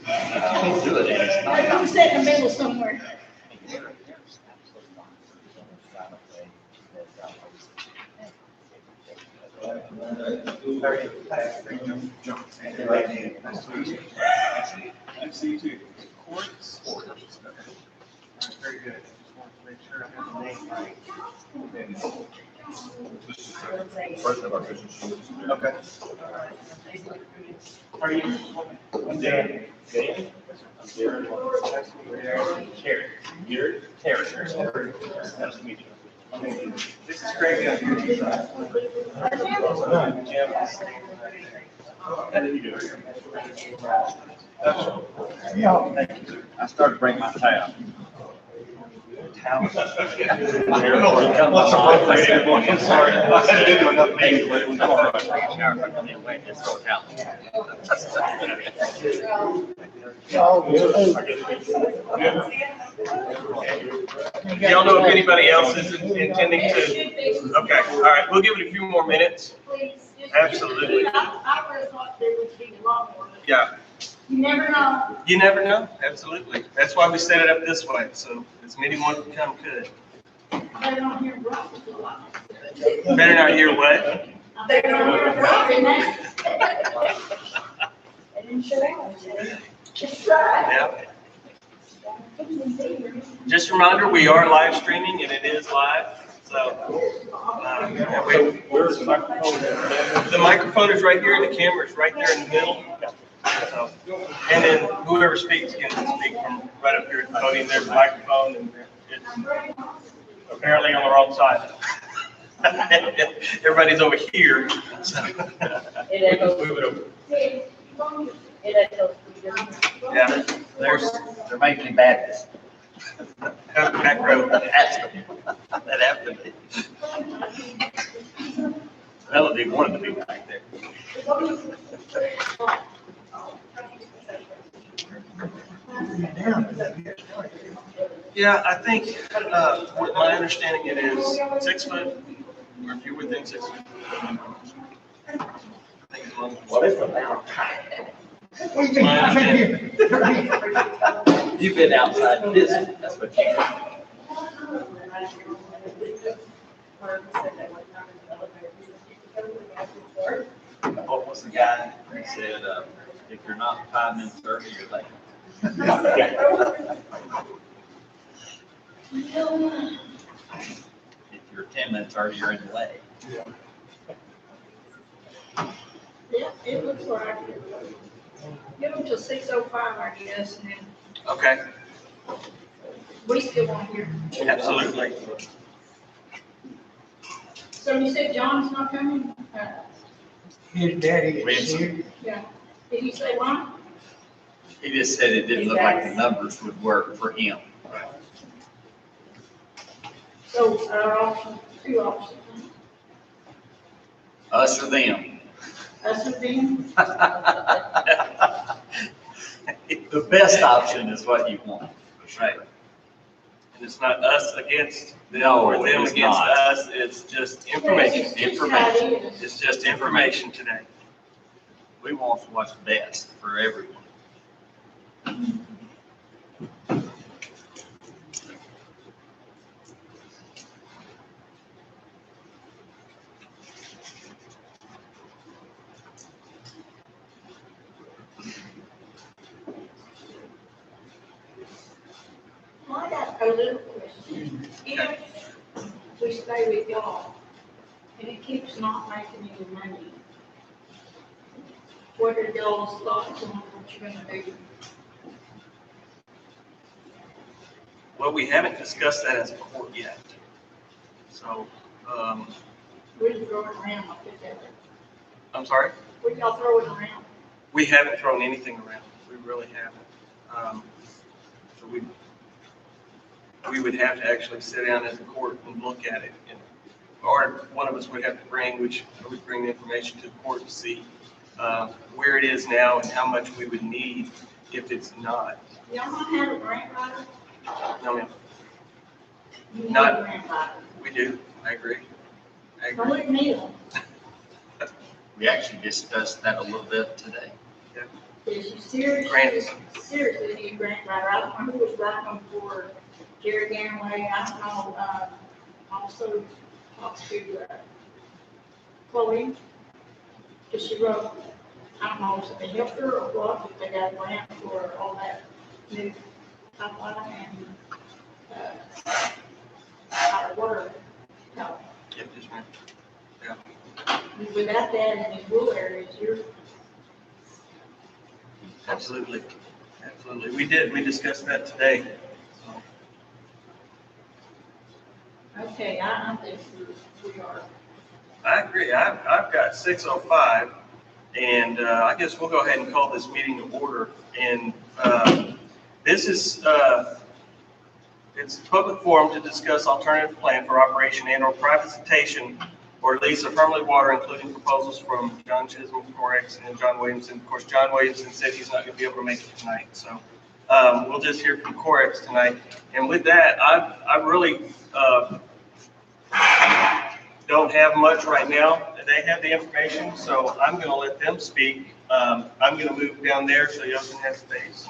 Can't do it. It's not. I'm sitting in the middle somewhere. Nice to see you too. Quartz? Very good. Just wanted to make sure I have the name right. First of our business. Okay. How are you? I'm Dan. Dan? I'm Darren. Terry. You're Terry. Nice to meet you. This is Craig on your side. Jim. How did you do? I started bringing my tab. I'm sorry. I didn't do enough names, but it was all right. Y'all know if anybody else is intending to? Okay, all right, we'll give it a few more minutes. Absolutely. I really thought there would be a lot more. Yeah, You never know. you never know, absolutely. That's why we set it up this way, so as many more can come could. They don't hear Brock a lot. Better not hear what? They don't hear Brock in that. I didn't show out. Just try. Yeah. Just a reminder, we are live streaming and it is live, so. The microphone is right here, the camera is right there in the middle. So, and then whoever speaks can speak from right up here at the podium. There's a microphone and it's apparently on the wrong side. Everybody's over here. So. Move it over. Yeah, They're making me bad. out the back row. That happened. That would be one of the big back there. Yeah, I think, what my understanding it is 6 foot, or if you're within 6 feet. I think it's one. What is the amount? My understanding. You've been outside this, that's what you. What was the guy who said, if you're not 5 minutes early, you're late? If you're 10 minutes early, you're in the way. Yeah, it looks like it. Give them till 6:05, I guess, and then Okay, we still want here. absolutely. So you said John's not coming? His daddy is here. Yeah. Did he say why? He just said it didn't look like the numbers would work for him. So our option, 2 options. Us or them. Us and them. The best option is what you want. Right. And it's not us against them No, or them it's against not. us, it's just information. Information. It's just information today. We want what's best for everyone. Well, I got a little question. If we stay with y'all and it keeps not making any money, what are y'all's thoughts on what you're gonna do? Well, we haven't discussed that as a court yet. So, We're throwing around like this. I'm sorry, What y'all throwing around? we haven't thrown anything around. We really haven't. So we would have to actually sit down as a court and look at it. Or one of us would have to bring, which I would bring the information to the court to see where it is now and how much we would need if it's not. Y'all not have a grant writer? No, ma'am. You need Not- a grant writer. We do. I agree. I Don't agree. look me up. We actually discussed that a little bit today. Is you seriously need a grant writer? I don't know who was writing them for Jerry Hermleigh. I don't know, also talked to Chloe, because she wrote, I don't know, if they helped her or what, if they got a grant for all that new pipeline and, our water tower. Yep, yes, ma'am. Without that in these rural areas, you're, Absolutely. Absolutely. We discussed that today. So, okay, I think we are. I agree. I've got 6:05, and I guess we'll go ahead and call this meeting to order. And this is, it's a public forum to discuss alternative plan for operation and/or privatization or lease of Hermleigh Water, including proposals from John Chisholm, Corex, and John Williamson. Of course, John Williamson said he's not going to be able to make it tonight, so we'll just hear from Corex tonight. And with that, I really don't have much right now. They have the information, so I'm going to let them speak. I'm going to move down there so y'all can have space.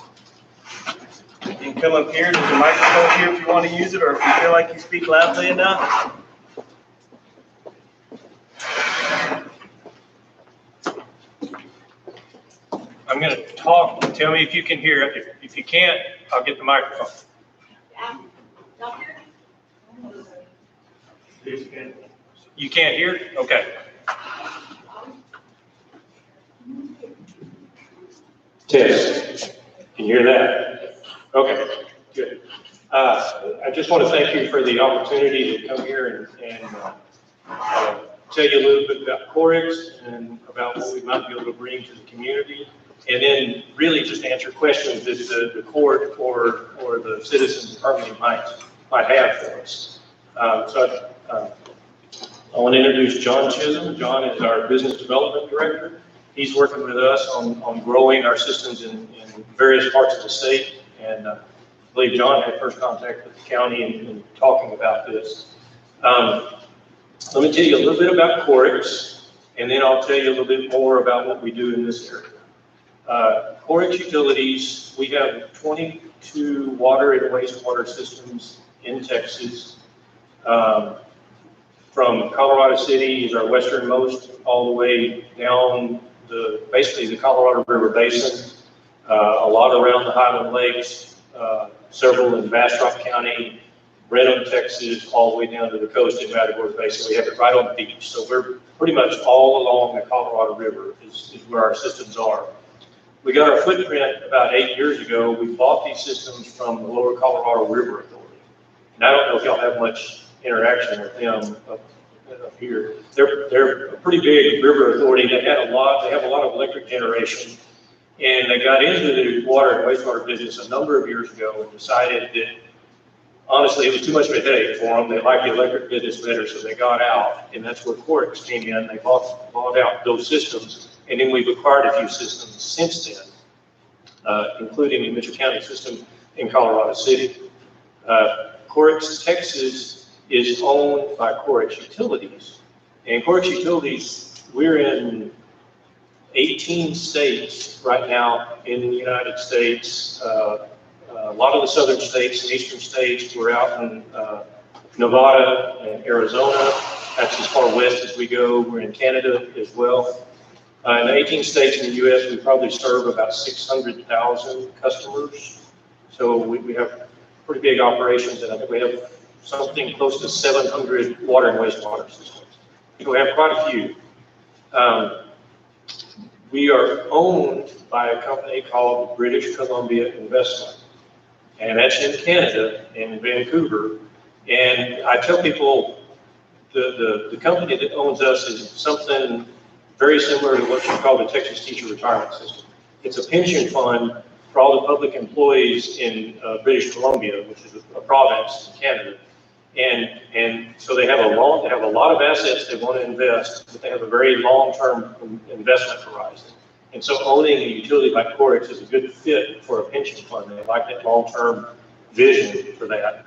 You can come up here. There's a microphone here if you want to use it, or if you feel like you speak loudly enough. I'm going to talk. Tell me if you can hear it. If you can't, I'll get the microphone. Y'all hear? You can't hear? Okay. Test. Can you hear that? Okay, good. I just want to thank you for the opportunity to come here and tell you a little bit about Corex and about what we might be able to bring to the community. And then really just answer questions that the court or the citizens of Hermleigh might have for us. I want to introduce John Chisholm. John is our business development director. He's working with us on growing our systems in various parts of the state. And I believe John had first contact with the county and talking about this. Let me tell you a little bit about Corex, and then I'll tell you a little bit more about what we do in this area. Corex Utilities, we have 22 water and wastewater systems in Texas. From Colorado City is our westernmost, all the way down basically the Colorado River Basin, a lot around the Highland Lakes, several in Bastrop County, Brenham, Texas, all the way down to the coast in Matagorda Basin. We have it right on the beach. So we're pretty much all along the Colorado River is where our systems are. We got our footprint about 8 years ago. We bought these systems from the Lower Colorado River Authority. And I don't know if y'all have much interaction with them up here. They're a pretty big river authority. They have a lot of electric generation. And they got into the water and wastewater business a number of years ago and decided that, honestly, it was too much of a headache for them. They liked the electric business better, so they got out. And that's where Corex came in. They bought out those systems. And then we've acquired a few systems since then, including the Mitchell County system in Colorado City. Corex Texas is owned by Corex Utilities. And Corex Utilities, we're in 18 states right now in the United States. A lot of the southern states and eastern states, we're out in Nevada and Arizona. That's as far west as we go. We're in Canada as well. In the 18 states in the U.S., we probably serve about 600,000 customers. So we have pretty big operations, and I think we have something close to 700 water and wastewater systems. So we have quite a few. We are owned by a company called British Columbia Investment, and that's in Canada, in Vancouver. And I tell people the company that owns us is something very similar to what you call the Texas Teacher Retirement System. It's a pension fund for all the public employees in British Columbia, which is a province in Canada. And so they have a lot of assets they want to invest, but they have a very long-term investment horizon. And so owning a utility like Corex is a good fit for a pension fund. They like that long-term vision for that.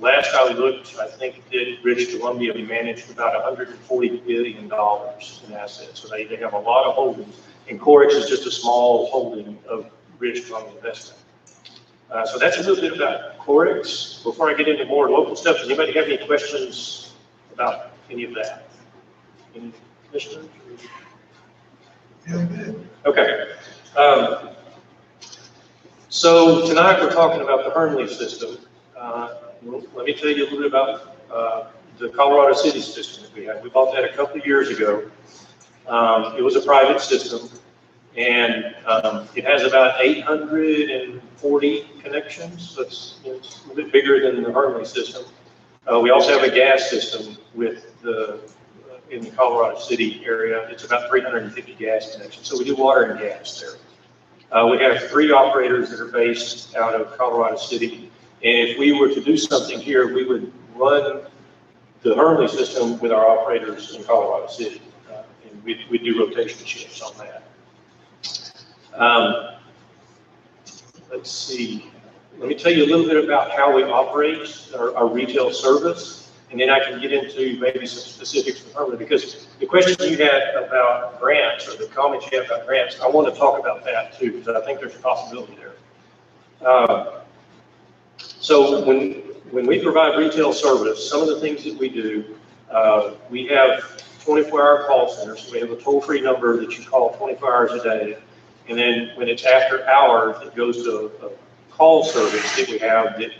Last I looked, I think that British Columbia managed about $140 billion in assets. So they have a lot of holdings And Corex is just a small holding of British Columbia Investment. So that's a little bit about Corex. Before I get into more local stuff, does anybody have any questions about any of that? Any commissioners? Okay. So tonight we're talking about the Hermleigh system. Let me tell you a little bit about the Colorado City system that we have. We bought that a couple of years ago. It was a private system, and it has about 840 connections. So it's a little bit bigger than the Hermleigh system. We also have a gas system with in the Colorado City area. It's about 350 gas connections. So we do water and gas there. We have 3 operators that are based out of Colorado City. And if we were to do something here, we would run the Hermleigh system with our operators in Colorado City. And we do rotation shifts on that. Let's see. Let me tell you a little bit about how we operate our retail service, and then I can get into maybe some specifics with Hermleigh, because the questions you had about grants, or the comments you had about grants, I want to talk about that too, because I think there's a possibility there. So when we provide retail service, some of the things that we do, we have 24-hour call centers. So we have a toll-free number that you call 24 hours a day. And then when it's after hours, it goes to a call service that we have that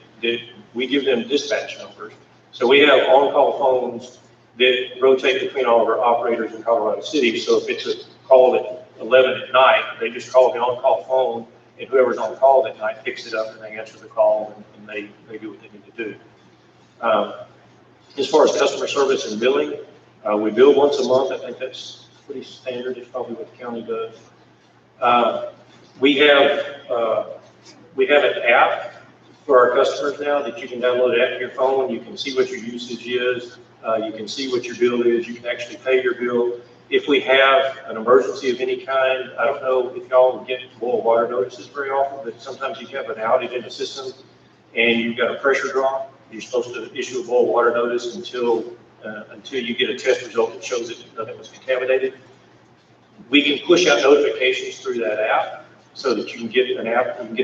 we give them dispatch numbers. So we have on-call phones that rotate between all of our operators in Colorado City. So if it's a call at 11 at night, they just call the on-call phone, and whoever's on call that night picks it up and they answer the call, and they do what they need to do. As far as customer service and billing, we bill once a month. I think that's pretty standard. It's probably what the county does. We have an app for our customers now that you can download it to your phone. You can see what your usage is. You can see what your bill is. You can actually pay your bill. If we have an emergency of any kind, I don't know if y'all get boil water notices very often, but sometimes you have an outage in the system and you've got a pressure drop. You're supposed to issue a boil water notice until you get a test result that shows that nothing was contaminated. We can push out notifications through that app so that you can get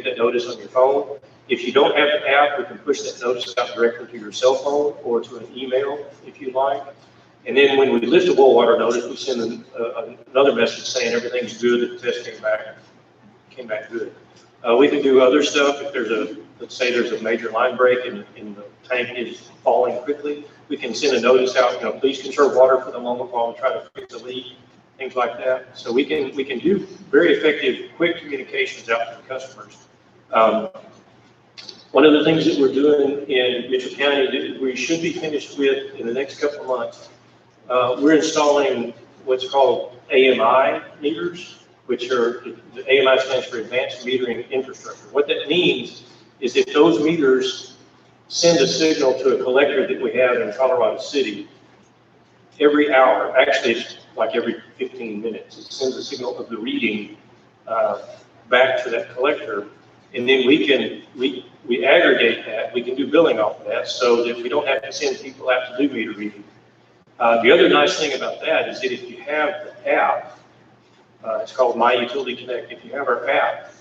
that notice on your phone. If you don't have the app, we can push that notice out directly to your cell phone or to an email if you like. And then when we lift a boil water notice, we send another message saying everything's good, the test came back good. We can do other stuff. If let's say there's a major line break and the tank is falling quickly, we can send a notice out, please conserve water for the moment while we try to fix a leak, things like that. So we can do very effective, quick communications out to the customers. One of the things that we're doing in Mitchell County that we should be finished with in the next couple of months, we're installing what's called AMI meters, which are, the AMI stands for Advanced Metering Infrastructure. What that means is if those meters send a signal to a collector that we have in Colorado City every hour, actually it's like every 15 minutes, it sends a signal of the reading back to that collector, and then we aggregate that. We can do billing off of that so that we don't have to send people out to do meter reading. The other nice thing about that is that if you have the app, it's called My Utility Connect. If you have our app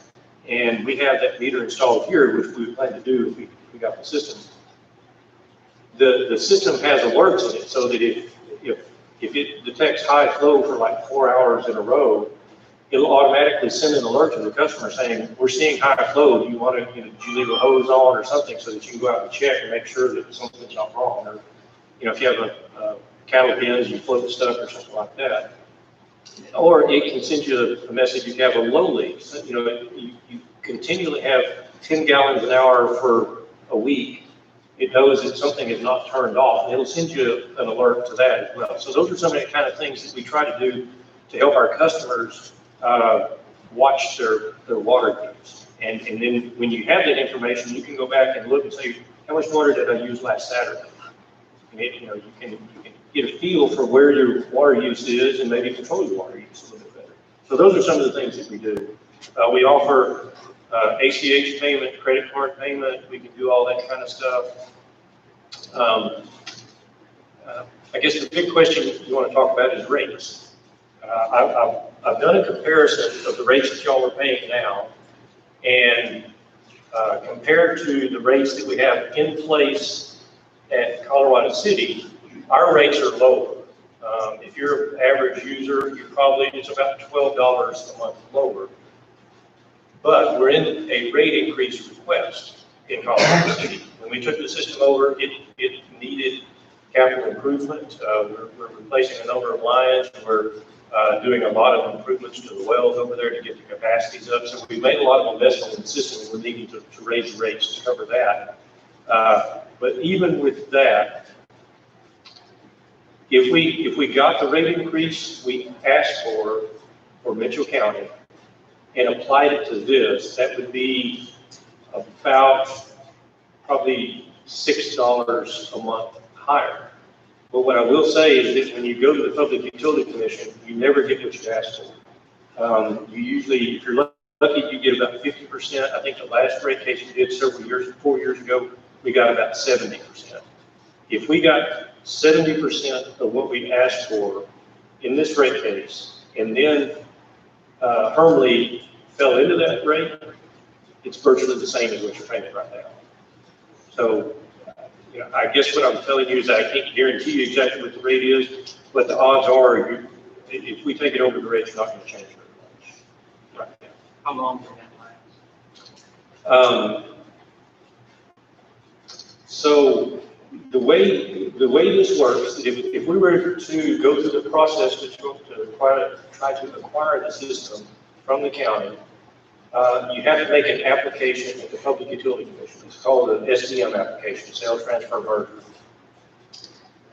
and we have that meter installed here, which we plan to do if we got the system, the system has alerts in it so that if it detects high flow for like 4 hours in a row, it'll automatically send an alert to the customer saying, we're seeing high flow. Do you want to, did you leave a hose on or something so that you can go out and check and make sure that something's not wrong? Or, if you have a cattle pens, you float stuff or something like that. Or it can send you a message if you have a low leak. So, you continually have 10 gallons an hour for a week. It knows that something is not turned off, and it'll send you an alert to that as well. So those are some of the kind of things that we try to do to help our customers watch their water use. And then when you have that information, you can go back and look and say, how much water did I use last Saturday? And you can get a feel for where your water use is and maybe control your water use a little bit better. So those are some of the things that we do. We offer ACH payment, credit card payment. We can do all that kind of stuff. I guess the big question you want to talk about is rates. I've done a comparison of the rates that y'all are paying now, and compared to the rates that we have in place at Colorado City, our rates are lower. If you're an average user, it's about $12 a month lower. But we're in a rate increase request in Colorado City. When we took the system over, it needed capital improvement. We're replacing a number of lines. We're doing a lot of improvements to the wells over there to get the capacities up. So we made a lot of investment in the system. We're needing to raise the rates to cover that. But even with that, if we got the rate increase we asked for Mitchell County and applied it to this, that would be about probably $6 a month higher. But what I will say is that when you go to the Public Utility Commission, you never get what you ask for. You usually, if you're lucky, you get about 50%. I think the last rate case we did 4 years ago, we got about 70%. If we got 70% of what we asked for in this rate case, and then Hermleigh fell into that rate, it's virtually the same as what you're paying right now. So, I guess what I'm telling you is I can't guarantee you exactly what the rate is, but the odds are, if we take it over, the rate's not going to change very much right now. How long will that last? So the way this works, if we were to go through the process to try to acquire the system from the county, you have to make an application at the Public Utility Commission. It's called an STM application, Sales Transfer Merger.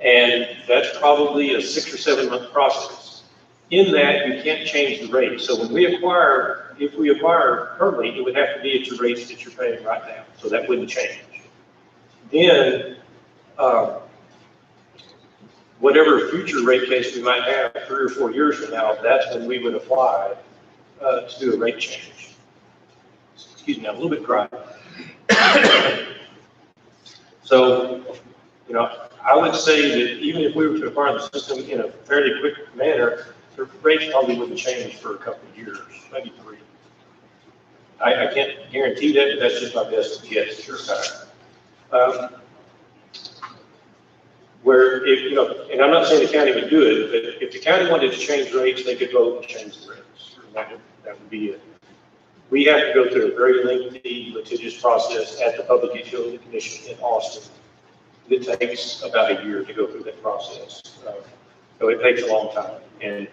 And that's probably a 6 or 7 month process. In that, you can't change the rate. So when if we acquire Hermleigh, it would have to be at your rates that you're paying right now. So that wouldn't change. Then, whatever future rate case we might have 3 or 4 years from now, that's when we would apply to do a rate change. Excuse me, I'm a little bit dry. So, I would say that even if we were to acquire the system in a fairly quick manner, the rates probably wouldn't change for a couple of years, maybe 3. I can't guarantee that, but that's just my best guess. Sure. Where if and I'm not saying the county would do it, but if the county wanted to change rates, they could vote and change the rates. That would be it. We have to go through a very lengthy, litigious process at the Public Utility Commission in Austin. It takes about a year to go through that process. So it takes a long time, and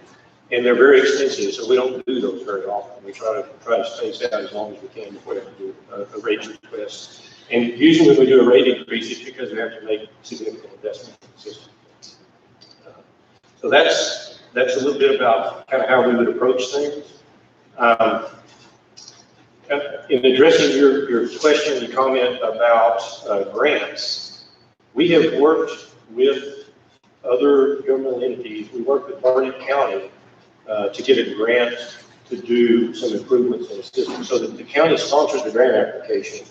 they're very expensive. So we don't do those very often. We try to space out as long as we can before we have to do a rate request. And usually when we do a rate increase, it's because we have to make significant investment in the system. So that's a little bit about kind of how we would approach things. In addressing your question and comment about grants, we have worked with other governmental entities. We worked with Barnett County to get a grant to do some improvements in the system. So that the county sponsored the grant application.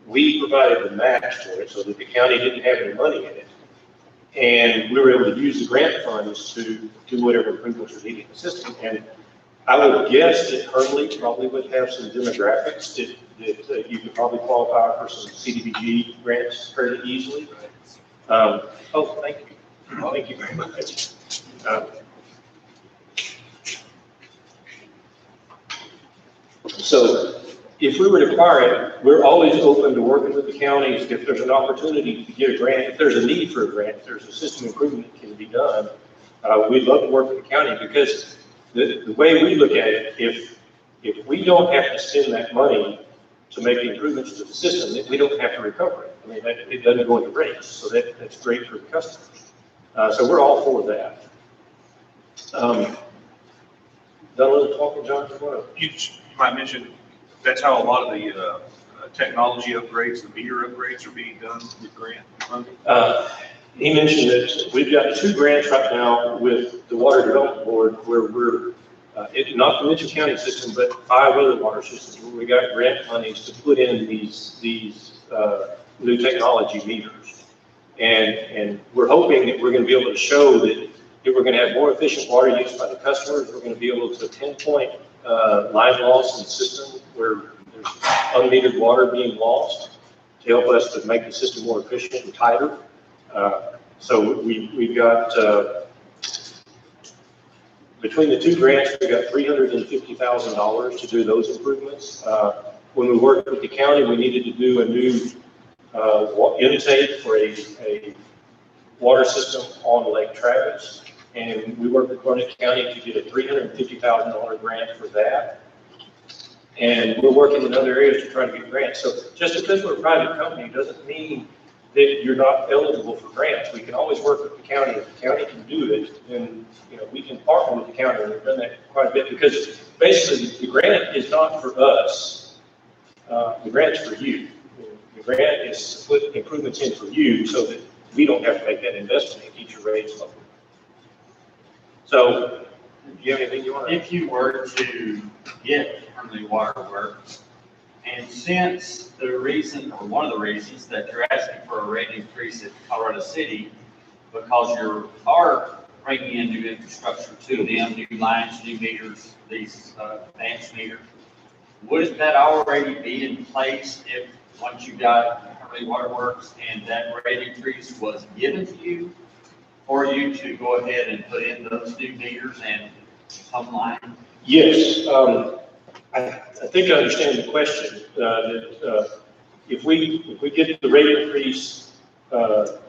We provided the match for it so that the county didn't have any money in it. And we were able to use the grant funds to do whatever improvements were needed in the system. And I would guess that Hermleigh probably would have some demographics that you could probably qualify for some CDBG grants fairly easily. Oh, thank you. Thank you very much. So if we were to acquire it, we're always open to working with the counties if there's an opportunity to get a grant, if there's a need for a grant, if there's a system improvement that can be done. We'd love to work with the county because the way we look at it, if we don't have to spend that money to make the improvements to the system, then we don't have to recover it. I mean, it doesn't go into rates, so that's great for the customers. So we're all for that. Done a little talking, John? You might mention, that's how a lot of the technology upgrades, the meter upgrades are being done with grant funding? He mentioned that we've got 2 grants right now with the Water Development Board where we're, not the Mitchell County system, but 5 other water systems where we got grant monies to put in these new technology meters. And we're hoping that we're going to be able to show that if we're going to have more efficient water use by the customers, we're going to be able to pinpoint line loss in the system where there's unmetered water being lost to help us to make the system more efficient and tighter. So we've got, between the two grants, we got $350,000 to do those improvements. When we worked with the county, we needed to do a new intake for a water system on Lake Travis. And we worked with Gwinnett County to get a $350,000 grant for that. And we're working in other areas to try to get grants. So just because we're a private company doesn't mean that you're not eligible for grants. We can always work with the county. If the county can do it, then we can partner with the county, and we've done that quite a bit, because basically the grant is not for us. The grant's for you. The grant is to put improvements in for you so that we don't have to make that investment and keep your rates low. So, do you have anything you want to? If you were to get Hermleigh Water Works, and since the reason, or one of the reasons that you're asking for a rate increase at Colorado City, because you are bringing in new infrastructure to them, new lines, new meters, these advanced meters, wouldn't that already be in place if once you got Hermleigh Water Works and that rate increase was given to you, for you to go ahead and put in those new meters and come line? Yes, I think I understand the question. If we get the rate increase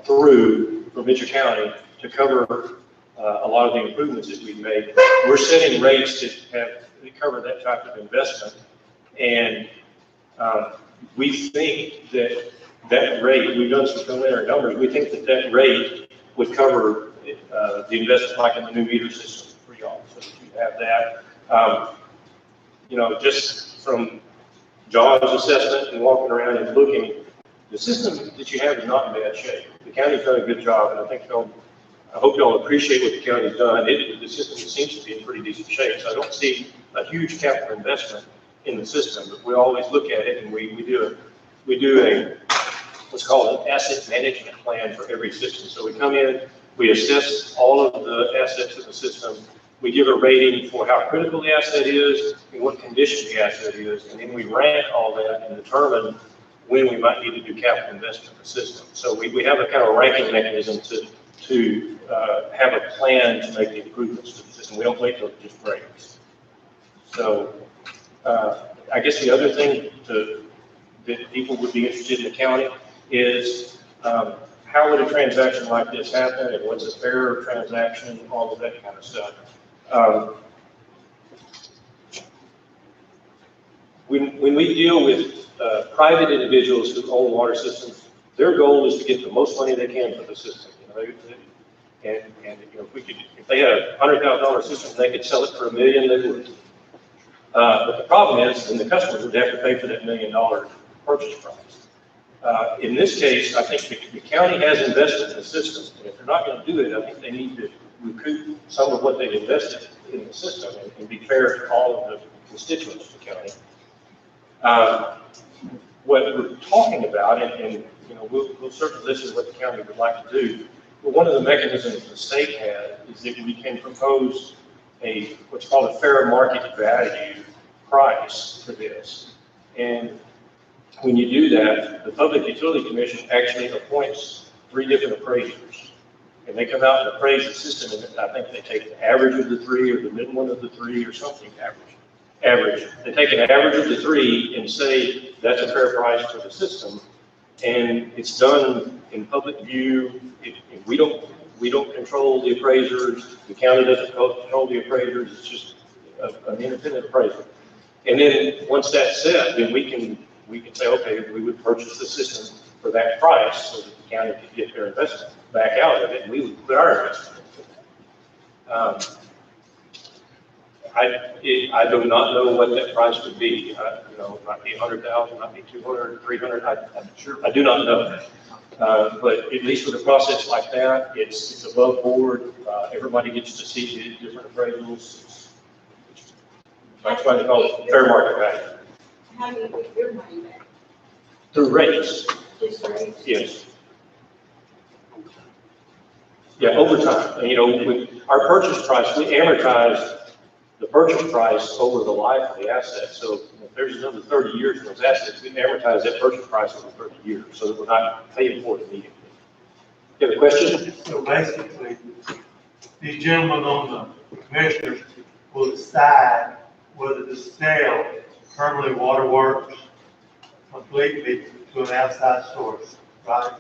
through from Mitchell County to cover a lot of the improvements that we've made, we're setting rates that cover that type of investment. And we think that that rate, we've done some preliminary numbers, we think that that rate would cover the investment like in the new meter system for y'all, so that you have that. Just from John's assessment and walking around and looking, the system that you have is not in bad shape. The county's done a good job, and I hope y'all appreciate what the county's done. The system seems to be in pretty decent shape, so I don't see a huge capital investment in the system, but we always look at it, and we do a what's called an asset management plan for every system. So we come in, we assess all of the assets of the system, we give a rating for how critical the asset is and what condition the asset is, and then we rank all that and determine when we might need to do capital investment in the system. So we have a kind of ranking mechanism to have a plan to make the improvements to the system. We don't wait till it just breaks. So I guess the other thing that people would be interested in the county is how would a transaction like this happen, and what's a fair transaction, all of that kind of stuff. When we deal with private individuals who own water systems, their goal is to get the most money they can for the system. If they had a $100,000 system, they could sell it for $1 million, they would. But the problem is, then the customers would have to pay for that $1 million purchase price. In this case, I think the county has invested in the system, and if they're not going to do it, I think they need to recoup some of what they've invested in the system and be fair to all of the constituents of the county. What we're talking about, and we'll certainly listen to what the county would like to do, but one of the mechanisms the state had is that we can propose what's called a fair market value price for this. And when you do that, the Public Utility Commission actually appoints 3 different appraisers. And they come out and appraise the system, and I think they take the average of the 3 or the middle one of the 3 or something, average. They take an average of the 3 and say that's a fair price for the system. And it's done in public view. We don't control the appraisers. The county doesn't control the appraisers. It's just an independent appraiser. And then once that's set, then we can say, okay, we would purchase the system for that price so that the county could get their investment back out of it, and we would put our investment into it. I do not know what that price would be. It might be 100,000, might be 200, 300. I do not know. But at least with a process like that, it's above board. Everybody gets to see the different appraisals. That's why they call it fair market value. How do you get your money back? Through rates. Just rates? Yes. Yeah, over time. our purchase price, we amortize the purchase price over the life of the asset. So if there's another 30 years in those assets, we amortize that purchase price over 30 years, so that we're not paying for it immediately. You have a question? So basically, these gentlemen on the commissioners will decide whether to sell Hermleigh Water Works completely to an outside source, right?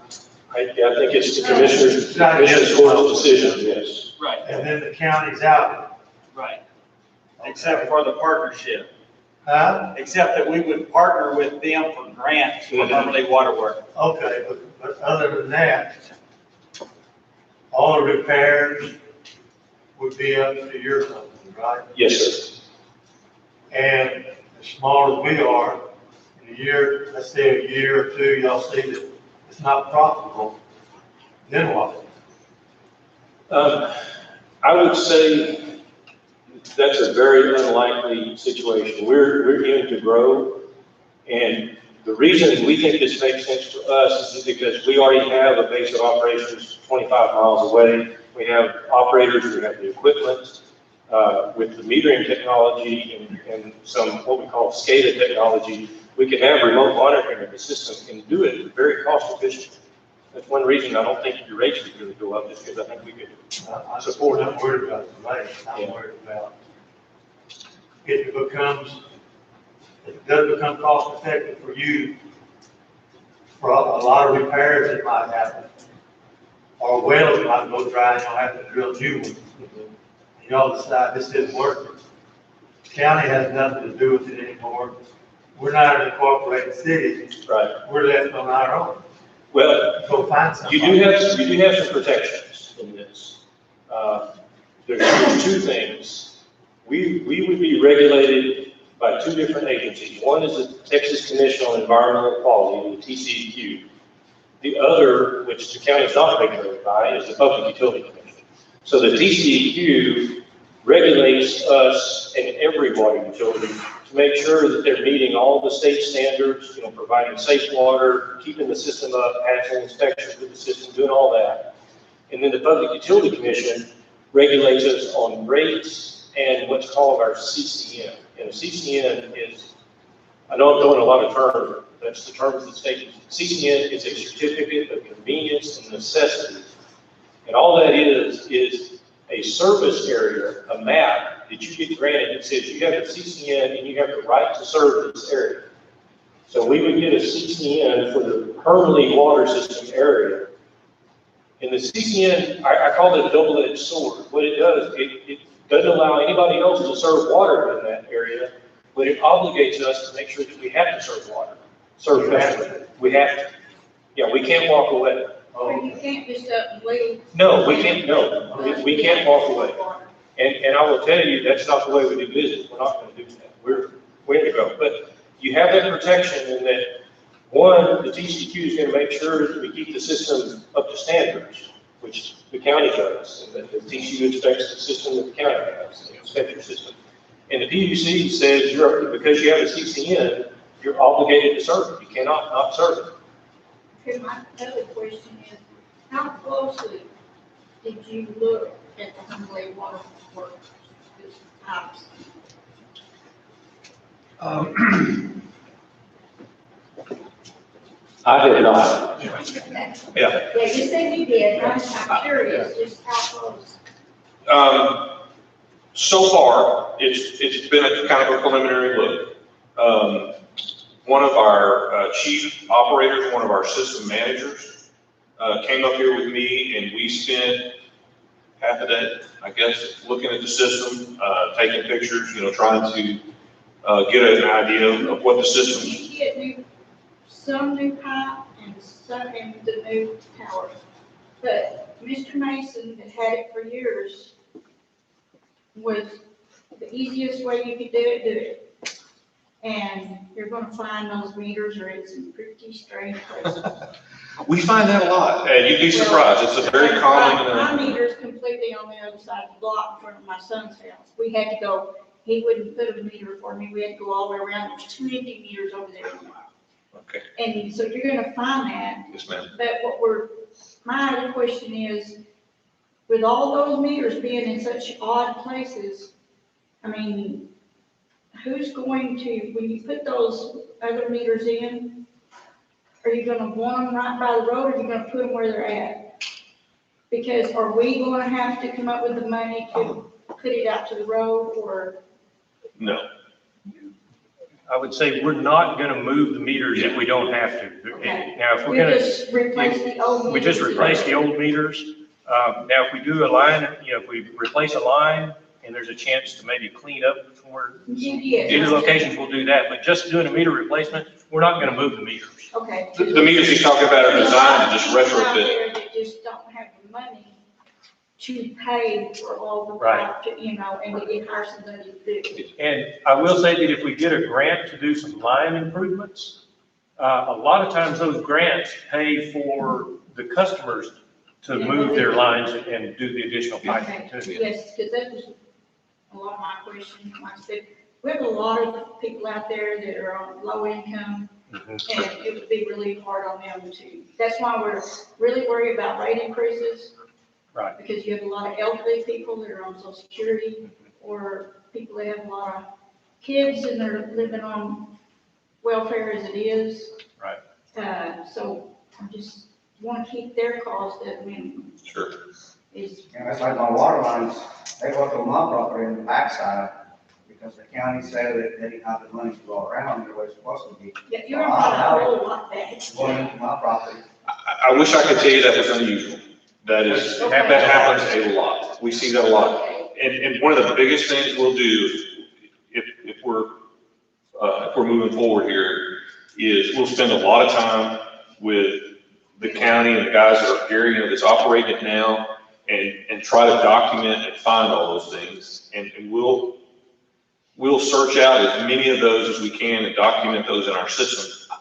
I think it's the commissioner's court's decision, yes. Right, And then the county's out. right. Except for the partnership, Huh? except that we would partner with them for grants for Hermleigh Water Works. Okay, but other than that, all the repairs would be up to your company, right? Yes, sir. And as small as we are, in a year, let's say a year or two, y'all see that it's not profitable, then what? I would say that's a very unlikely situation. We're in to grow, and the reason we think this makes sense to us is because we already have a base of operations 25 miles away. We have operators, we have the equipment, with the metering technology and some what we call SCADA technology, we can have remote monitoring of the system and do it very cost efficient. That's one reason I don't think your rates would really go up, is because I think we could support I'm it. not worried about the rate, I'm worried about if it does become cost effective for you, for a lot of repairs that might happen, or wells might go dry and you'll have to drill new ones. And y'all decide this isn't working. County has nothing to do with it anymore. We're not an incorporated city. Right. We're left on our own. Well, Go find somebody. you do have some protections in this. There's two things. We would be regulated by two different agencies. One is the Texas Commission on Environmental Quality, the TCEQ. The other, which the county is not regulated by, is the Public Utility Commission. So the TCEQ regulates us and every water utility to make sure that they're meeting all the state standards, providing safe water, keeping the system up, passing inspections of the system, doing all that. And then the Public Utility Commission regulates us on rates and what's called our CCN. And a CCN is, I know I'm throwing a lot of terms, that's the terms that state. CCN is a certificate of convenience and necessity. And all that is a service area, a map that you get granted that says you have a CCN and you have the right to serve this area. So we would get a CCN for the Hermleigh water system area. And the CCN, I call it a double-edged sword. What it does, it doesn't allow anybody else to serve water in that area, but it obligates us to make sure that we have to serve water. Serve customers. We have to. Yeah, we can't walk away. Or you can't just up and leave. No, we can't, no, we can't walk away. And I will tell you, that's not the way we do business. We're not gonna do that. We're in to go. But you have that protection in that, one, the TCQ is gonna make sure that we keep the system up to standards, which the county does, and that the TCU expects the system that the county has, the inspection system. And the PUC says because you have a CCN, you're obligated to serve it. You cannot not serve it. Okay, my other question is, how closely did you look at the Hermleigh Water Works? House? I did not. Yeah. Yeah, you said you did, I'm curious, just how close? So far, it's been a kind of a preliminary look. One of our chief operators, one of our system managers, came up here with me and we spent half a day, I guess, looking at the system, taking pictures, trying to get an idea of what the system. You get some new pipe and some in the new tower. But Mr. Mason that had it for years was the easiest way you could do it. And you're gonna find those meters are in some pretty strange places. We find that a lot, and you'd be surprised. It's a very common. My meter's completely on the other side of the block in front of my son's house. We had to go, he wouldn't put a meter for me. We had to go all the way around. There's 2 empty meters over there. Okay, And so you're gonna find that. yes, ma'am. But my other question is, with all those meters being in such odd places, I mean, who's going to, when you put those other meters in, are you gonna want them right by the road, or are you gonna put them where they're at? Because are we gonna have to come up with the money to put it out to the road, or? No. I would say we're not gonna move the meters if we don't have to. Okay. Now, if we're We gonna, just replace the old meters? we just replace the old meters. Now, if we do a line, if we replace a line and there's a chance to maybe clean up somewhere, Yes. either locations will do that, but just doing a meter replacement, we're not gonna move the meters. Okay. The meters he's talking about are designed to just There's a lot of people out retrofit. there that just don't have the money to pay for all the Right. work, and to get hire somebody to do it. And I will say that if we get a grant to do some line improvements, a lot of times those grants pay for the customers to move their lines and do the additional piping Okay, too. yes, because that was a lot of my questions. Like I said, we have a lot of people out there that are on low income, Mhm. and it would be really hard on them to, that's why we're really worried about rate increases. Right. Because you have a lot of elderly people that are on social security, or people that have a lot of kids and they're living on welfare as it is. Right. So I just want to keep their cost at minimum. Sure. Is, And that's like my water lines, they go to my property in the backside, because the county said that they didn't have the money to go around the way it's supposed to be. yeah, you're not a whole lot back. Going into my property. I wish I could tell you that was unusual. That is, that happens a lot. We see that a lot. And one of the biggest things we'll do if we're moving forward here is we'll spend a lot of time with the county and the guys that are here, that's operating it now, and try to document and find all those things. And we'll search out as many of those as we can and document those in our system.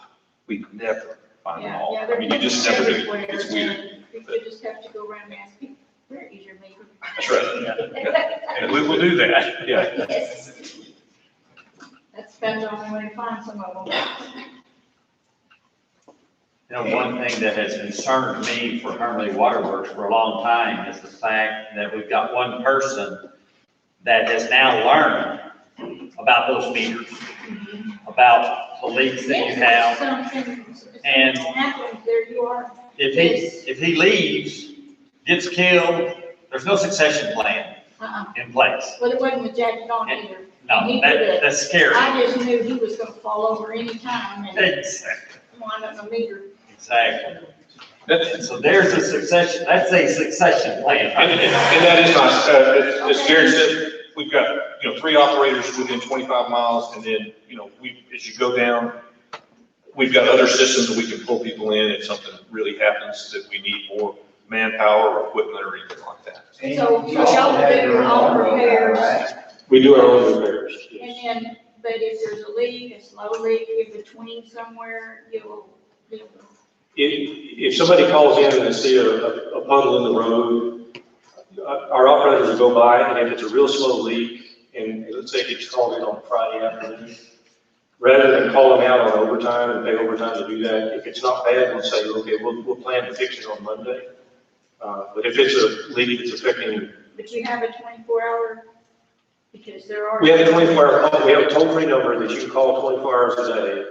We never find them all. I mean, you just never do. It's weird. You just have to go around and ask people, where is your meter? That's right. And we will do that. Yeah. Yes. That's about the only way to find some of them. One thing that has concerned me for Hermleigh Waterworks for a long time is the fact that we've got one person that has now learned about those meters, about the leaks that you have. And there you are. If he leaves, gets killed, there's no succession plan in place. Well, it wasn't with Jackie Dawn either. No, that's scary. I just knew he was gonna fall over any time and Exactly. wind up in a meter. Exactly. And so there's a succession, that's a succession plan. And that is nice. As Jared said, we've got, 3 operators within 25 miles, and then, as you go down, we've got other systems that we can pull people in if something really happens that we need more manpower or equipment or anything like that. So y'all do your own repairs, We do our own repairs. and Yes. then, but if there's a leak, a slow leak in between somewhere, you'll. If somebody calls in and they see a puddle in the road, our operators will go by, and if it's a real slow leak, and let's say it gets called in on a Friday afternoon, rather than calling out on overtime and pay overtime to do that, if it's not bad, we'll say, okay, we'll plan to fix it on Monday. But if it's a leak that's affecting, But you have a 24-hour, because there are. we have a 24-hour, we have a toll-free number that you can call 24 hours a day,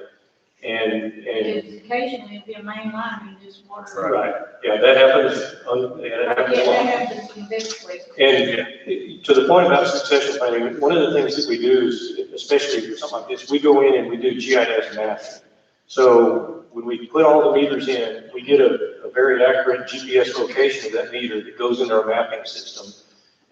and Because occasionally it'll be a main line and just water. right, yeah, that happens, that happens a Yeah, lot. that happens in this place. And to the point about succession planning, one of the things that we do is, especially for something like this, we go in and we do GIS mapping. So when we put all the meters in, we get a very accurate GPS location of that meter that goes into our mapping system,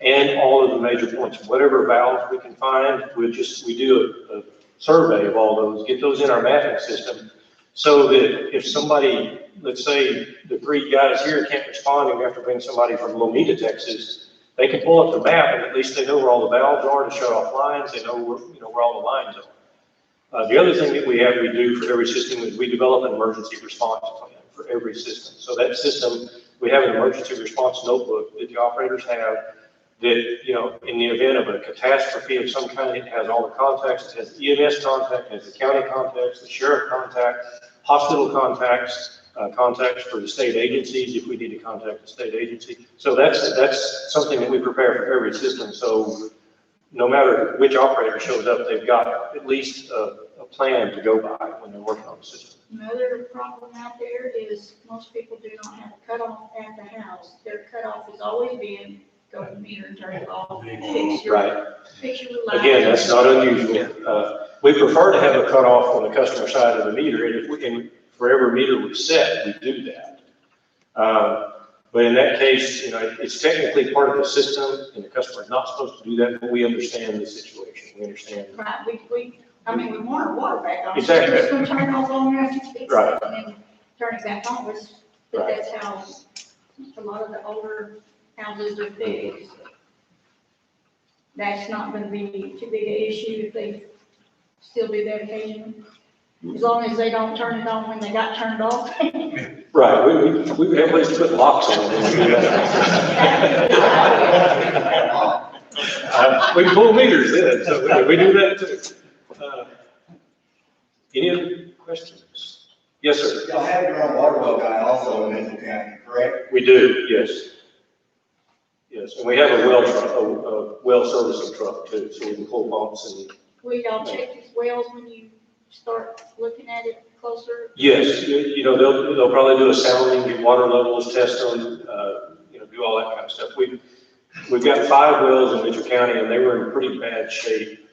and all of the major points, whatever valves we can find, we do a survey of all those, get those in our mapping system, so that if somebody, let's say the 3 guys here can't respond and we have to bring somebody from Lomita, Texas, they can pull up the map and at least they know where all the valves are to shut off lines, they know where all the lines are. The other thing that we do for every system is we develop an emergency response plan for every system. So that system, we have an emergency response notebook that the operators have that, in the event of a catastrophe of some kind, it has all the contacts, it has EMS contact, it has the county contacts, the sheriff contact, hospital contacts, contacts for the state agencies if we need to contact the state agency. So that's something that we prepare for every system. So no matter which operator shows up, they've got at least a plan to go by when they're working on the system. Another problem out there is most people do not have a cutoff at the house. Their cutoff has always been go to the meter and turn it off, fix your light. Again, that's not unusual. We prefer to have a cutoff on the customer side of the meter, and if we can, for every meter we set, we do that. But in that case, it's technically part of the system, and the customer is not supposed to do that, but we understand the situation. We understand. Right, we want our water back on. Exactly. We're just gonna turn it off long enough to fix Right. it and then turn it back on. But Right. that's how a lot of the older houses are fixed. That's not gonna be too big an issue if they still do that occasionally. As long as they don't turn it on when they got turned off. Right, we have ways to put locks on it. We pull meters in, so we do that too. Any other questions? Yes, sir. Y'all have your own water well guy also in Lincoln County, correct? We do, yes. Yes, and we have a well servicing truck too, so we can pull pumps and. Will y'all check these wells when you start looking at it closer? Yes, they'll probably do a sounding, get water levels, test them, do all that kind of stuff. We've got 5 wells in Mitchell County, and they were in pretty bad shape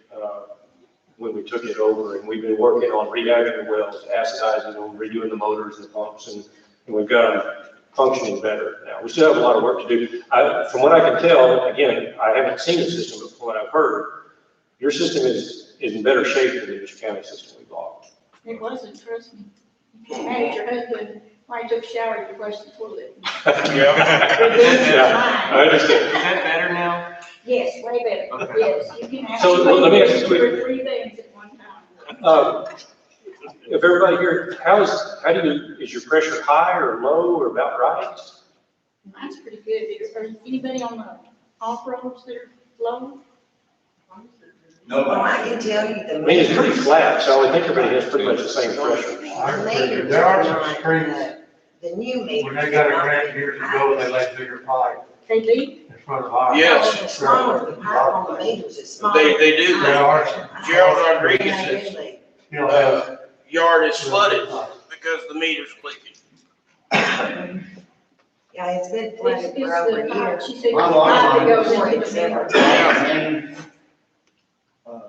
when we took it over, and we've been working on rehabbing the wells, acidizing them, redoing the motors and the pumps, and we've got them functioning better now. We still have a lot of work to do. From what I can tell, again, I haven't seen the system, but from what I've heard, your system is in better shape than the Mitchell County system we bought. It wasn't, trust me. You can manage your husband, while he took a shower, you flushed the toilet. Yeah, I understand. Is that better now? Yes, way better, Okay. yes, you can So, actually let me ask you do quick- 2 or 3 things at one time. If everybody here, is your pressure high or low or about right? Mine's pretty good. Is there anybody on the off-roads that are low? Well, I can tell you the. I mean, it's pretty flat, so I would think everybody has pretty much the same pressure. The meters There are are some not, streets, the new meters. when they got a are grant not years high. ago, they laid bigger pipe They leak? in front of ours. Yes. The smaller, the pipe on the meters is smaller. They do. There are some, Gerald Yeah, Rodriguez's really. still have. yard is flooded because the meter's leaking. Yeah, it's been It's flooded for over the a pipe. year. She said the My water pipe that line goes before into it's the ever. meter.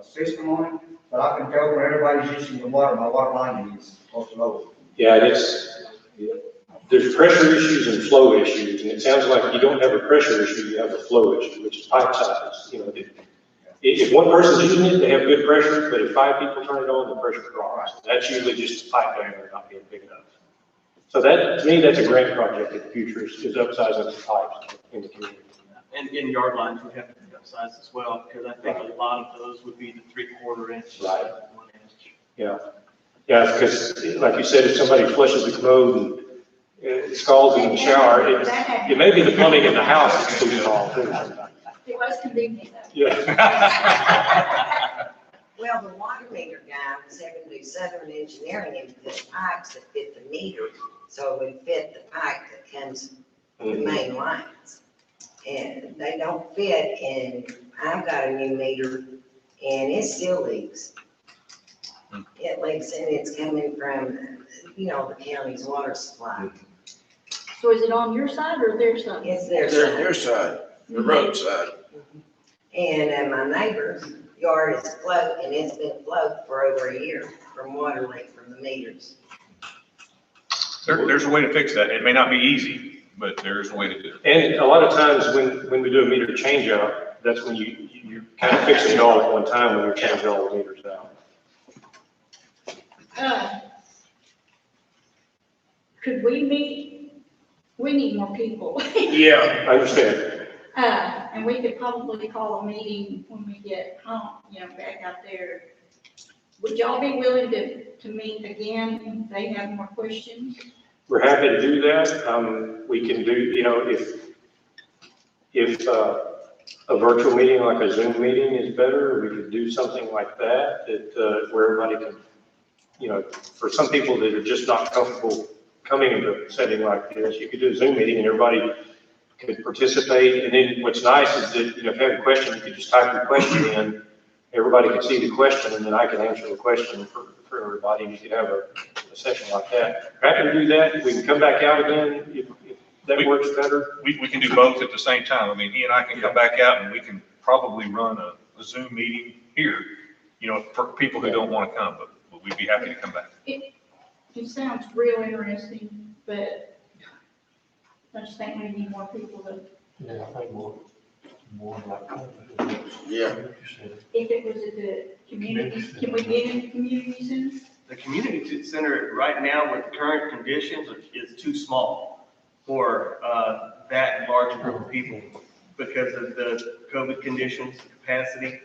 System on it, but I can tell where everybody's using the water, my water line is also low. Yeah, there's pressure issues and flow issues, and it sounds like you don't have a pressure issue, you have a flow issue, which is pipe size. If one person's using it, they have good pressure, but if 5 people turn it on, the pressure drops. That's usually just the pipe diameter not being big enough. So that, to me, that's a grant project in the future, is upsizing the pipes in the community. And in yard lines, we have to upsize as well, because I think a lot of those would be the 3/4 inch. Right. 1 inch. Yeah, because like you said, if somebody flushes the commode and it scalds in the shower, it may be the plumbing in the house that's too small too. It was convenient though. Yeah. Well, the water meter guy was having to do Southern Engineering and put pipes that fit the meter, so it would fit the pipe that comes to the main lines. And they don't fit, and I've got a new meter, and it still leaks. It leaks, and it's coming from, the county's water supply. So is it on your side or their side? It's their Their side. side, the road side. And my neighbor's yard is plugged, and it's been plugged for over a year from water leak from the meters. There's a way to fix that. It may not be easy, but there's a way to do it. And a lot of times when we do a meter change out, that's when you kind of fix it all at one time when you're changing all the meters out. Could we meet? We need more people. Yeah. I understand. And we could probably call a meeting when we get home, back out there. Would y'all be willing to meet again if they have more questions? We're happy to do that. We can do, if a virtual meeting like a Zoom meeting is better, we could do something like that, where everybody can, for some people that are just not comfortable coming into a setting like this, you could do a Zoom meeting and everybody could participate. And then what's nice is that, you know, if you have a question, you could just type your question in. Everybody can see the question, and then I can answer the question for everybody, and you could have a session like that. Happy to do that. We can come back out again if that works better. We can do both at the same time. I mean, he and I can come back out and we can probably run a Zoom meeting here, you know, for people who don't want to come, but we'd be happy to come back. It sounds real interesting, but I just think we need more people to, Yeah, I think more like. Yeah. if it was at the community, can we get into community center? The community center right now with current conditions is too small for that large group of people because of the COVID conditions, capacity.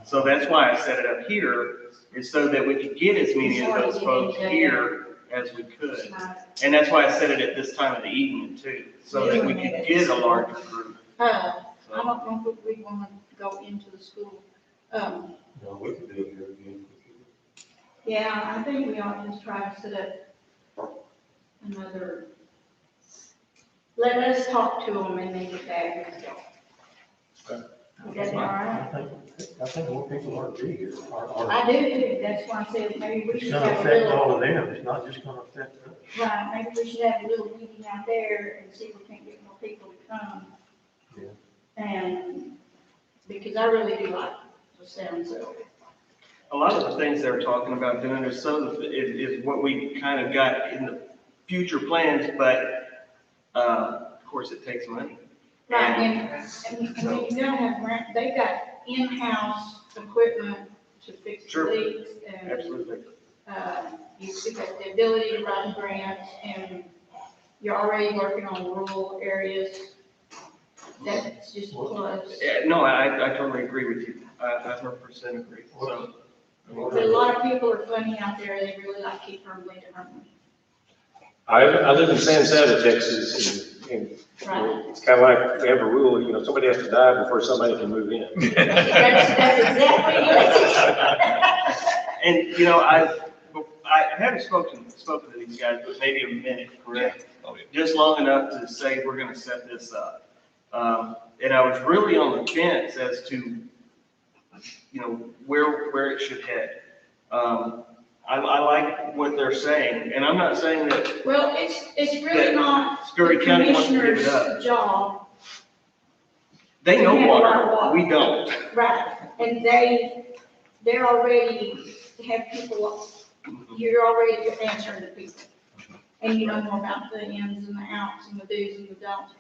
So that's why I set it up here, is so that we could get as many of those folks here as we could. And that's why I set it at this time of the evening too, so that we could get a larger group. I don't know if we want to go into the school. No, we can do it here again. Yeah, I think we ought to just try to set up another, let us talk to them and then get back and go. Would that be all right? I think more people ought to be here. I do too, that's why I said maybe we It's should gonna have a affect little, all of them, it's not just gonna affect us. right, maybe we should have a little meeting out there and see if we can't get more people to come. Yeah. And, because I really do like the sounds of it. A lot of the things they're talking about doing is some of it is what we kind of got in the future plans, but of course it takes money. Right, and you gotta have, they got in-house equipment to fix the Sure. leaks. And, Absolutely. you got the ability to write grants, and you're already working on rural areas. That's just a plus. Yeah, no, I totally agree with you. I 100% agree. So, But a lot of people are funny out there, they really like keep Hermleigh to Hermleigh. I live in San Saba, Texas, and Right. it's kind of like we have a rule, you know, somebody has to die before somebody can move in. That's exactly it. and you know, I haven't spoken to these guys, but maybe a minute, correct? Oh, yeah. Just long enough to say we're going to set this up. And I was really on the fence as to, you know, where it should head. I like what they're saying, and I'm not saying that Well, it's really not the Scurry County wants to give it up. commissioner's job. They know Yeah, water, we don't. Right, and they're already have people, you're already answering to people. And you know more about the ins and the outs and the do's and the don'ts.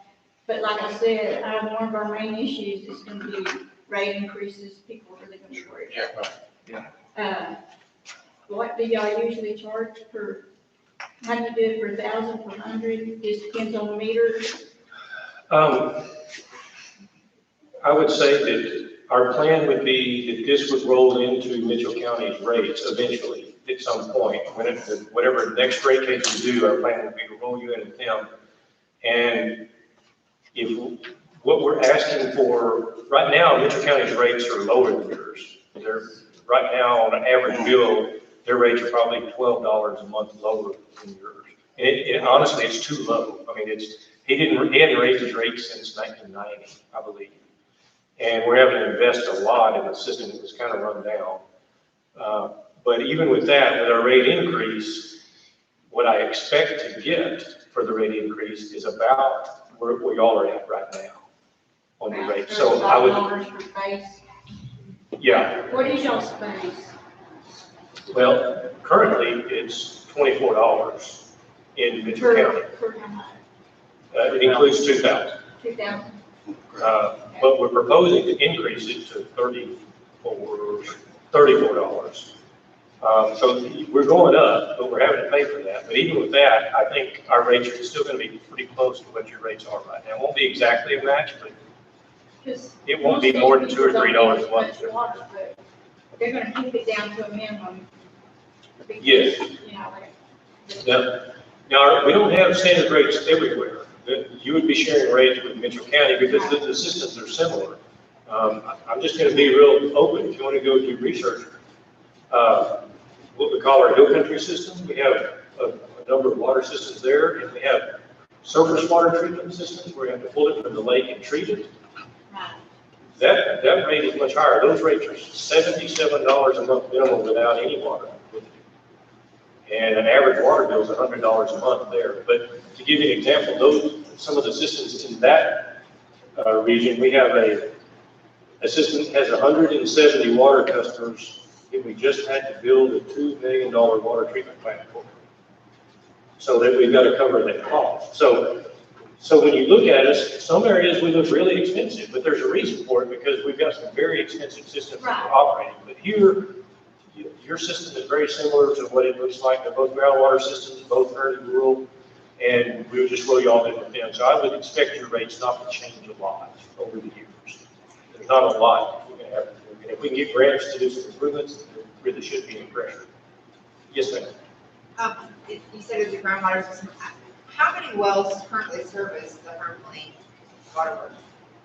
But like I said, one of our main issues is gonna be rate increases, people are really gonna be worried. What do y'all usually charge per, how do you do it per 1,000, per 100? Just depends on the meter. I would say that our plan would be that this would roll into Mitchell County's rates eventually, at some point. Whatever next rate case we do, our plan would be to roll you in with them. And if what we're asking for, right now, Mitchell County's rates are lower than yours. They're, right now, on an average bill, their rates are probably $12 a month lower than yours. And honestly, it's too low. I mean, he hadn't raised his rates since 1990, I believe. And we're having to invest a lot in a system that was kind of run down. But even with that, with our rate increase, what I expect to get for the rate increase is about where y'all are at right now on the rate. So I would, $35 per face. yeah. What is y'all's space? Well, currently it's $24 in Mitchell County. Per how much? It includes 2,000. 2,000? But we're proposing to increase it to $34. So we're going up, but we're having to pay for that. But even with that, I think our rates are still going to be pretty close to what your rates are right now. It won't be exactly a match, but it won't be more than $2 or $3 a month. But they're gonna keep it down to a minimum. because, Yes. You know, Now, we don't have standard rates everywhere. You would be sharing rates with Mitchell County because the systems are similar. I'm just going to be real open. If you want to go do research, what we call our hill country system, we have a number of water systems there, and we have surface water treatment systems where you have to pull it from the lake and treat it. Right. That rate is much higher. Those rates are $77 a month minimum without any water. And an average water bill is $100 a month there. But to give you an example, some of the systems in that region, we have a system that has 170 water customers, and we just had to build a $2 million water treatment plant for them. So that we've got to cover that cost. So when you look at us, some areas we look really expensive, but there's a reason for it because we've got some very expensive systems that are operating. But here, your system is very similar to what it looks like. They're both groundwater systems, both very rural, and we'll just roll you all in with them. So I would expect your rates not to change a lot over the years. There's not a lot we're going to have to do. And if we can get grants to do some improvements, there really should be any pressure. Yes, ma'am. You said it's a groundwater system. How many wells currently service the Hermleigh waterworks?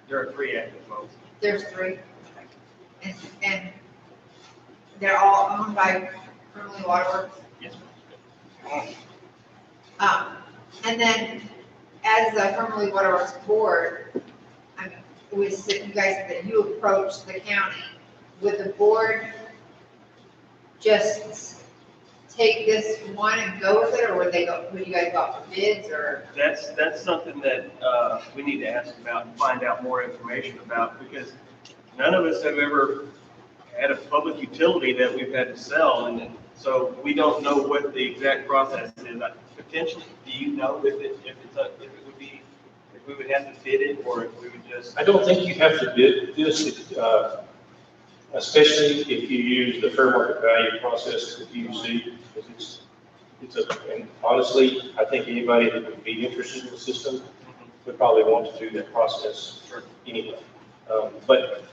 There are 3 active wells. There's 3. And they're all owned by Hermleigh Waterworks? Yes. And then as the Hermleigh Waterworks board, I mean, you guys said that you approached the county. Would the board just take this one and go with it, or would you guys go out for bids, or? That's something that we need to ask about and find out more information about, because none of us have ever had a public utility that we've had to sell, and so we don't know what the exact process is. Potentially, do you know if we would have to bid it, or if we would just? I don't think you have to bid this, especially if you use the fair market value process with PUC, because and honestly, I think anybody that would be interested in the system would probably want to do that process anyway. But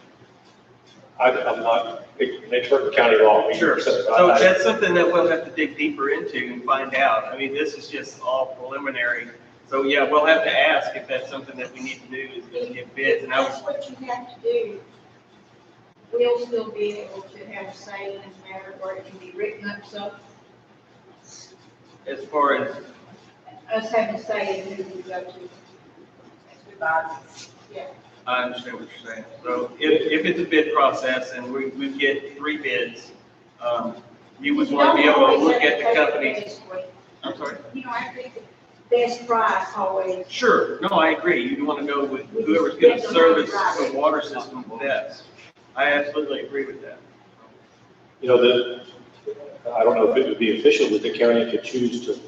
I'm not an expert in county law. Sure. So that's something that we'll have to dig deeper into and find out. I mean, this is just all preliminary. So yeah, we'll have to ask if that's something that we need to do, is to get bids. And That's what you have to do. We'll still be able to have a say in the matter where it can be written up, so as far as, us having a say in who we go to. Yeah. I understand what you're saying. So if it's a bid process and we get 3 bids, you would want to be able to look at the companies. I'm sorry? You know, I think the best price always. Sure, no, I agree. You want to go with whoever's going to service the water system best. I absolutely agree with that. You know, I don't know if it would be official, but the county could choose to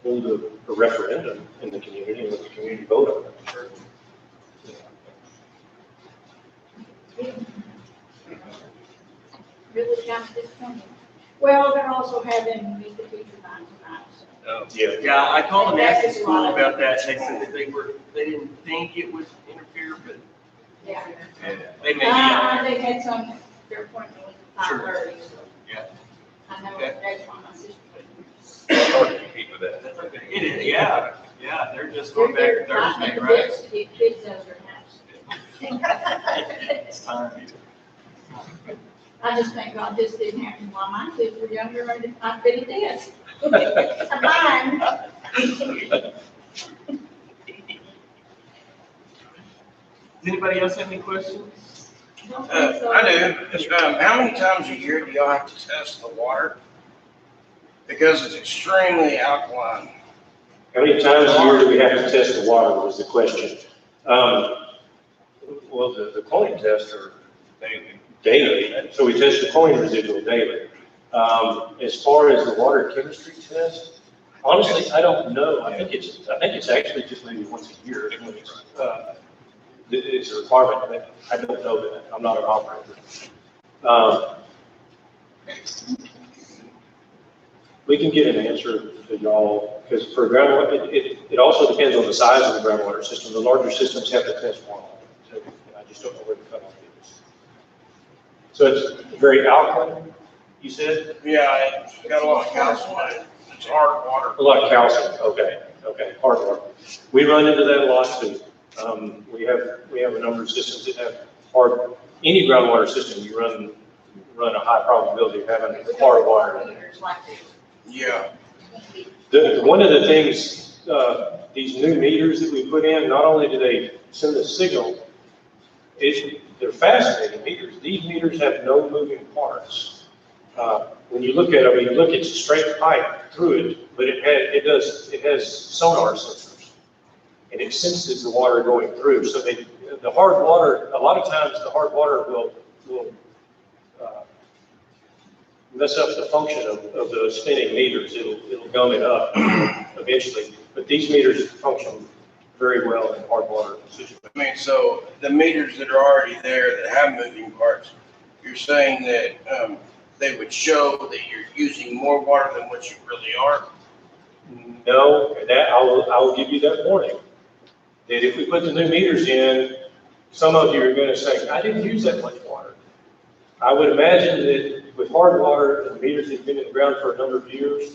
hold a referendum in the community and let the community vote on it. Sure. Really kind of disappointing. Well, they're also having meet the teacher time tonight, so. Yeah, I called and asked the school about that. They said that they didn't think it would interfere, but Yeah. they may be. They had some, their appointment was at 5:30, so. Yeah. I know Okay. that's why my sister. It's hard to compete with that. That's okay. It is, yeah, they're just going back Thursday, right? Kids out of their house. It's time. I just thank God this didn't happen while my kids were younger, and I bet it did. Mine. Does anybody else have any questions? I do. How many times a year do y'all have to test the water? Because it's extremely alkaline. How many times a year do we have to test the water was the question. Well, the chlorine tests are daily, so we test the chlorine residual daily. As far as the water chemistry test, honestly, I don't know. I think it's actually just maybe once a year. It's a requirement, but I don't know that. I'm not an operator. We can get an answer to y'all, because for groundwater, it also depends on the size of the groundwater system. The larger systems have to test more. So, I just don't know where the cutoff is. So it's very alkaline, you said? Yeah, it's got a lot of calcium in it. It's hard water. A lot of calcium, okay, hard water. We run into that a lot too. We have a number of systems that have any groundwater system, you run a high probability of having hard water in it. Yeah. One of the things, these new meters that we put in, not only do they send a signal, they're fascinating meters. These meters have no moving parts. When you look at them, you look, it's a straight pipe through it, but it has sonar sensors, and it senses the water going through. So the hard water, a lot of times the hard water will mess up the function of the spinning meters. It'll gum it up eventually. But these meters function very well in hard water situations. I mean, so the meters that are already there that have moving parts, you're saying that they would show that you're using more water than what you really are? No, that I will give you that warning. That if we put the new meters in, some of you are going to say, I didn't use that much water. I would imagine that with hard water, the meters have been in the ground for a number of years.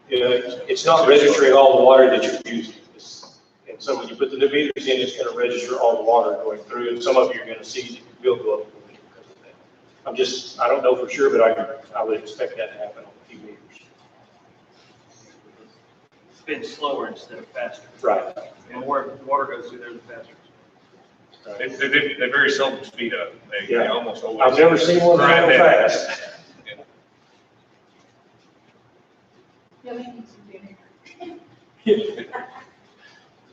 It's not registering all the water that you're using. And so when you put the new meters in, it's going to register all the water going through. And some of you are going to see that your bill go up because of that. I don't know for sure, but I would expect that to happen on a few meters. It's been slower instead of faster. Right. And water goes through there the faster. They very seldom speed up. They almost always. I've never seen one that go fast. Yeah, we need some vinegar.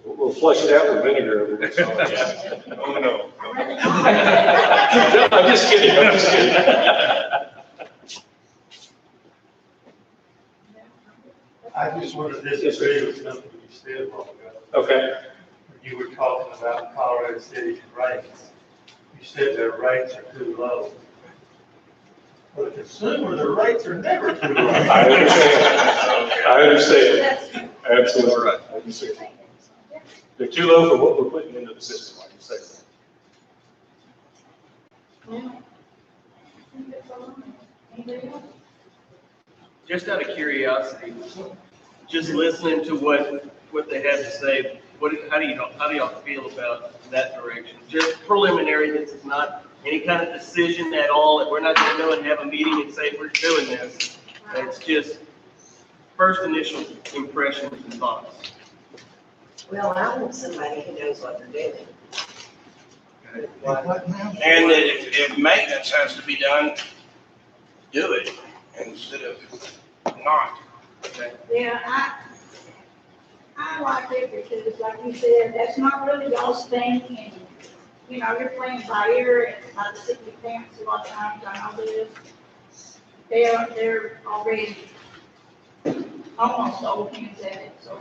We'll flush it out with vinegar over this. Oh, no. I'm just kidding, I'm just kidding. I just wanted to disagree with something you said a while ago. Okay. You were talking about Colorado City's rates. You said their rates are too low. For the consumer, the rates are never too low. I understand. Absolutely right. I understand. They're too low for what we're putting into the system, like you say. Well, I think that's all. Anybody else? Just out of curiosity, just listening to what they have to say, how do y'all feel about that direction? Just preliminary, this is not any kind of decision at all, we're not gonna go and have a meeting and say we're doing this. It's just first initial impressions and thoughts. Well, I want somebody who knows what they're doing. And that if maintenance has to be done, do it instead of not. Yeah, I like it because like you said, that's not really y'all's thing and, you know, you're playing by ear and by the city parents a lot of times, I know this. They're already almost old hands at it, so.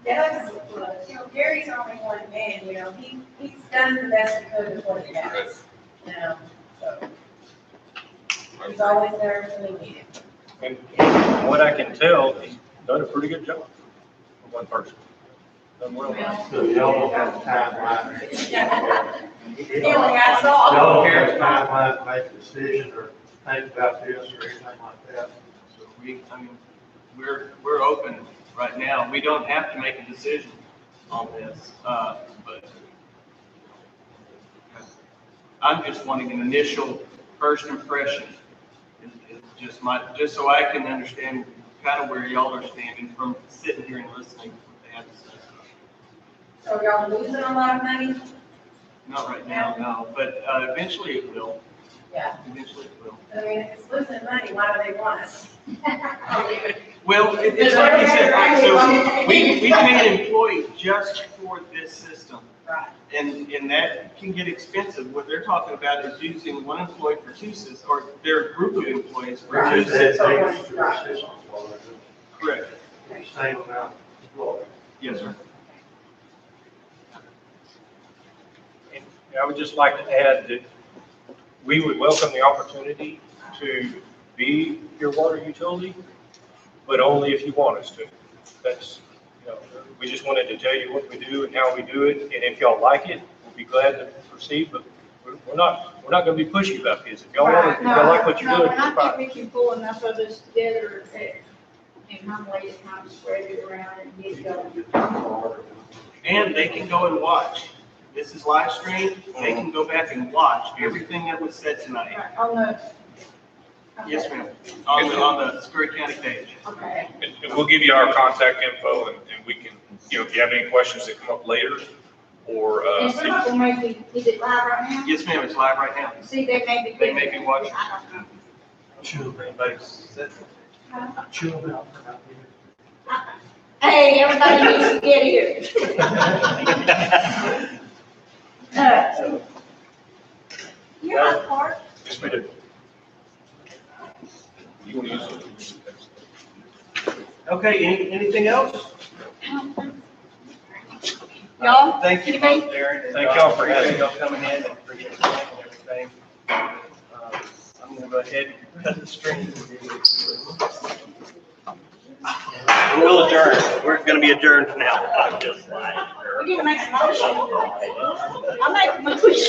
That's a plus. You know, Gary's only one man, you know, he's done the best he could with what he has. You know, so. He's always there when we need him. And from what I can tell, he's done a pretty good job for one person. Done well. So y'all don't have a timeline. He only got salt. Y'all don't have a timeline to make a decision or think about this or anything like that. So we're open right now. We don't have to make a decision on this, but I'm just wanting an initial first impression. It's just so I can understand kind of where y'all are standing from sitting here and listening to what they have to say. So y'all losing a lot of money? Not right now, no, but eventually it will. Yeah. Eventually it will. I mean, if it's losing money, why do they want us? Well, it's like you said, right, so we pay an employee just for this system. Right. And that can get expensive. What they're talking about is using one employee for two systems, or their group of employees for two systems. Correct. Same amount of employees. Yes, sir. And I would just like to add that we would welcome the opportunity to be your water utility, but only if you want us to. That's, you know, we just wanted to tell you what we do and how we do it, and if y'all like it, we'll be glad to proceed, but we're not gonna be pushy about this. If y'all want, if y'all like what you're doing, No, and it's I fine. think we can pull enough of this together and Hermleigh to kind of spread it around and get it going. And they can go and watch. This is live stream. They can go back and watch everything that was said tonight. Right, on the Yes, ma'am. On the Scurry County page. Okay. And we'll give you our contact info and we can, you know, if you have any questions that come up later or, And some of them may be, is it live right now? Yes, ma'am, it's live right now. See, they may be. They may be watching. I don't know. Anybody said Hey, everybody needs to get here. You're not part. yes, we do. You want to use it? Okay, anything else? Y'all, Thank you, anybody? Darren. and Thank y'all for appreciate having y'all coming in and for your time and everything. I'm gonna go ahead and cut the string. We'll adjourn. We're gonna be adjourned now. We didn't make a motion. I make a motion.